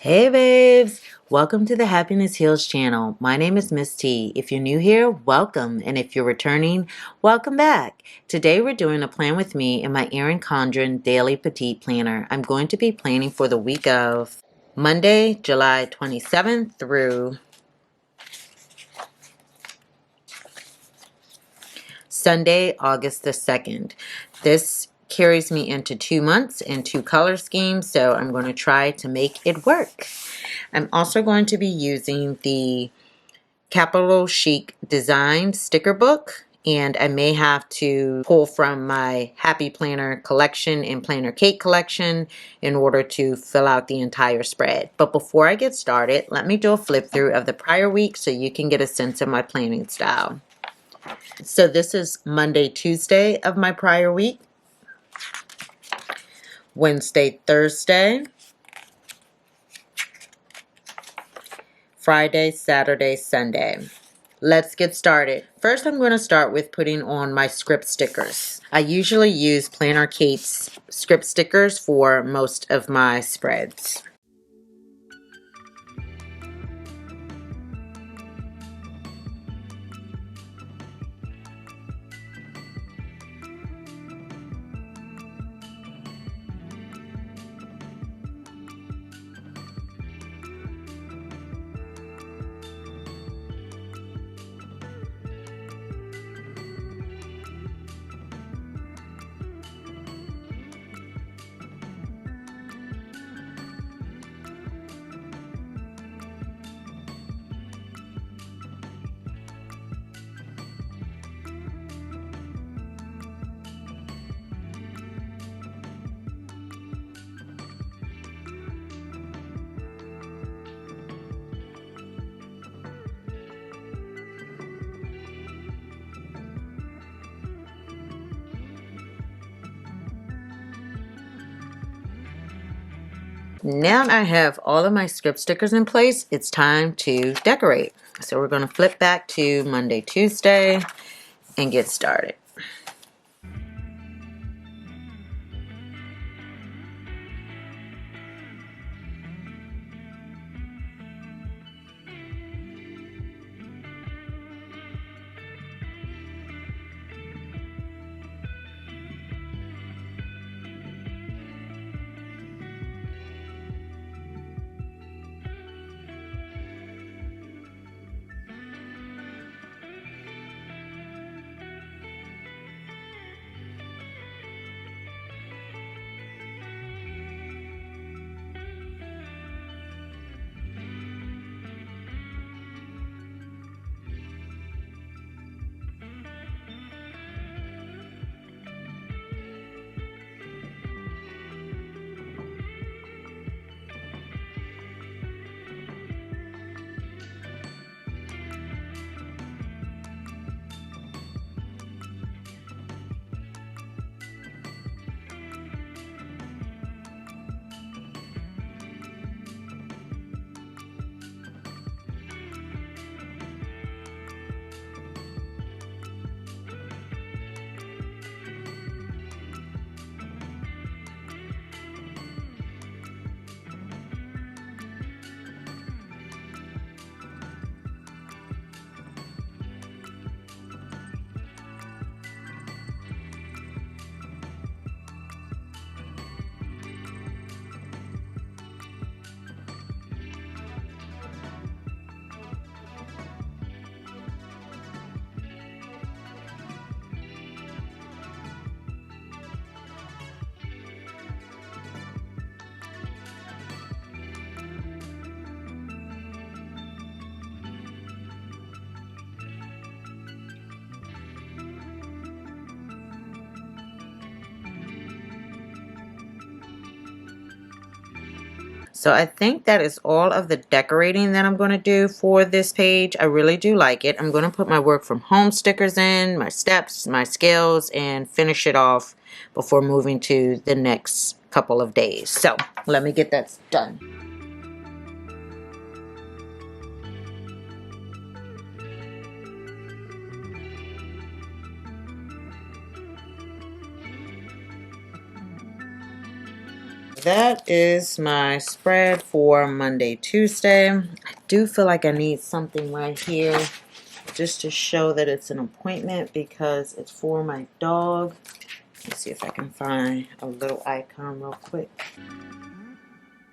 Hey babes, welcome to the Happiness Heals channel. My name is Miss T. If you're new here, welcome, and if you're returning, welcome back. Today we're doing a plan with me in my Erin Condren Daily Petite Planner. I'm going to be planning for the week of Monday, July 27th through Sunday, August the 2nd. This carries me into 2 months and 2 color schemes, so I'm going to try to make it work. I'm also going to be using the Capital Chic Design sticker book, and I may have to pull from my Happy Planner collection and Planner Cake collection in order to fill out the entire spread. But before I get started, let me do a flip through of the prior week so you can get a sense of my planning style. So this is Monday, Tuesday of my prior week, Wednesday, Thursday, Friday, Saturday, Sunday. Let's get started. First, I'm going to start with putting on my script stickers. I usually use Planner Kate's script stickers for most of my spreads. Now I have all of my script stickers in place, it's time to decorate. So we're going to flip back to Monday, Tuesday and get started. So I think that is all of the decorating that I'm going to do for this page. I really do like it. I'm going to put my work from home stickers in, my steps, my scales, and finish it off before moving to the next couple of days. So let me get that done. that is my spread for Monday, Tuesday. I do feel like I need something right here just to show that it's an appointment because it's for my dog. Let's see if I can find a little icon real quick.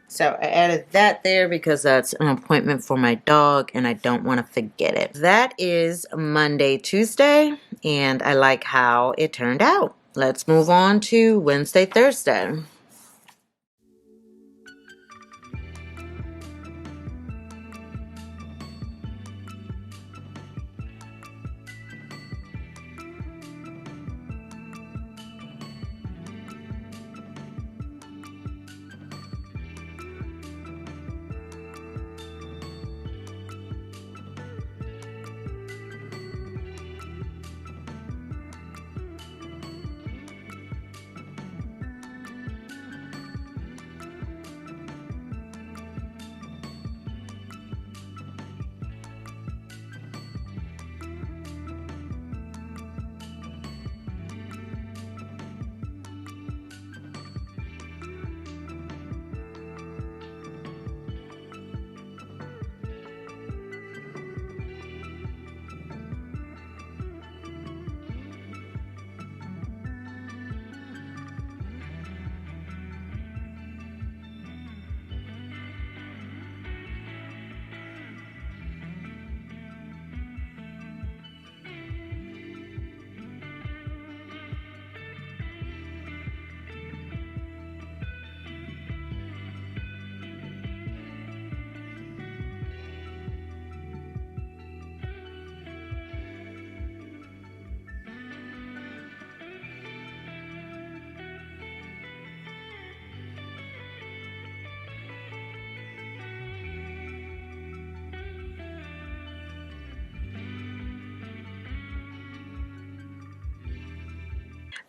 So I added that there because that's an appointment for my dog and I don't want to forget it. That is Monday, Tuesday, and I like how it turned out. Let's move on to Wednesday, Thursday.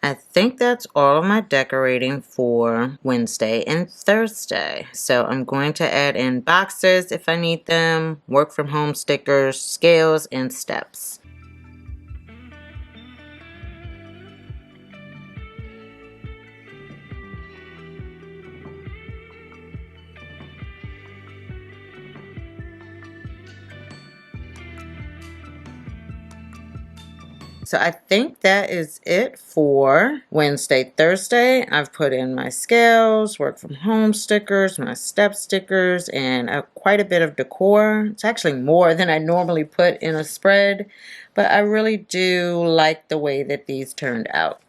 I think that's all of my decorating for Wednesday and Thursday. So I'm going to add in boxes if I need them, work from home stickers, scales, and steps. So I think that is it for Wednesday, Thursday. I've put in my scales, work from home stickers, my step stickers, and quite a bit of decor. It's actually more than I normally put in a spread, but I really do like the way that these turned out.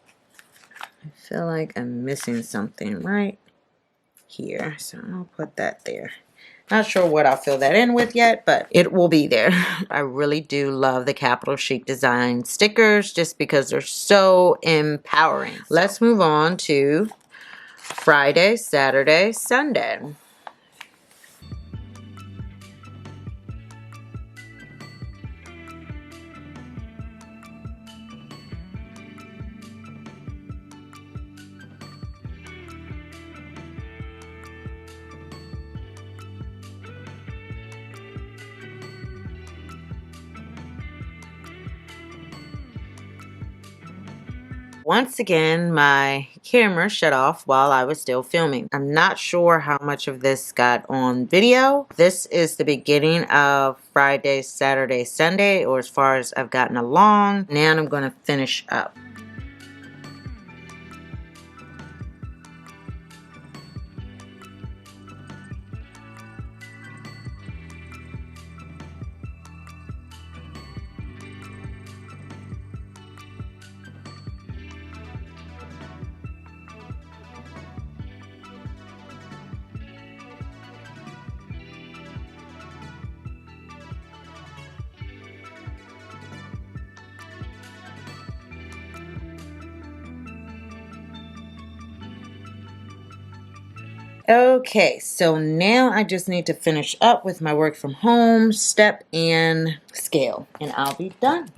I feel like I'm missing something right here, so I'll put that there. Not sure what I'll fill that in with yet, but it will be there. I really do love the Capital Chic design stickers just because they're so empowering. Let's move on to Friday, Saturday, Sunday. Once again, my camera shut off while I was still filming. I'm not sure how much of this got on video. This is the beginning of Friday, Saturday, Sunday, or as far as I've gotten along. Now I'm going to finish up. Okay, so now I just need to finish up with my work from home, step, and scale, and I'll be done.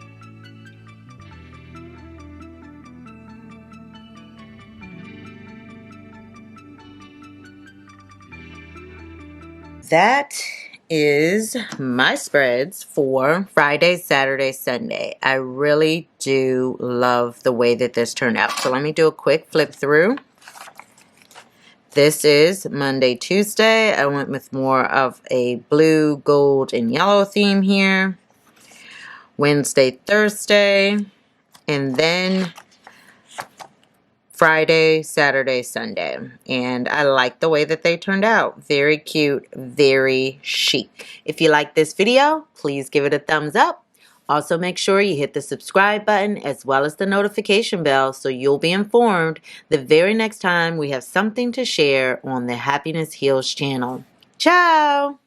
That is my spreads for Friday, Saturday, Sunday. I really do love the way that this turned out. So let me do a quick flip through. This is Monday, Tuesday. I went with more of a blue, gold, and yellow theme here. Wednesday, Thursday, and then Friday, Saturday, Sunday. And I like the way that they turned out. Very cute, very chic. If you like this video, please give it a thumbs up. Also, make sure you hit the subscribe button as well as the notification bell so you'll be informed the very next time we have something to share on the Happiness Heals channel. Ciao!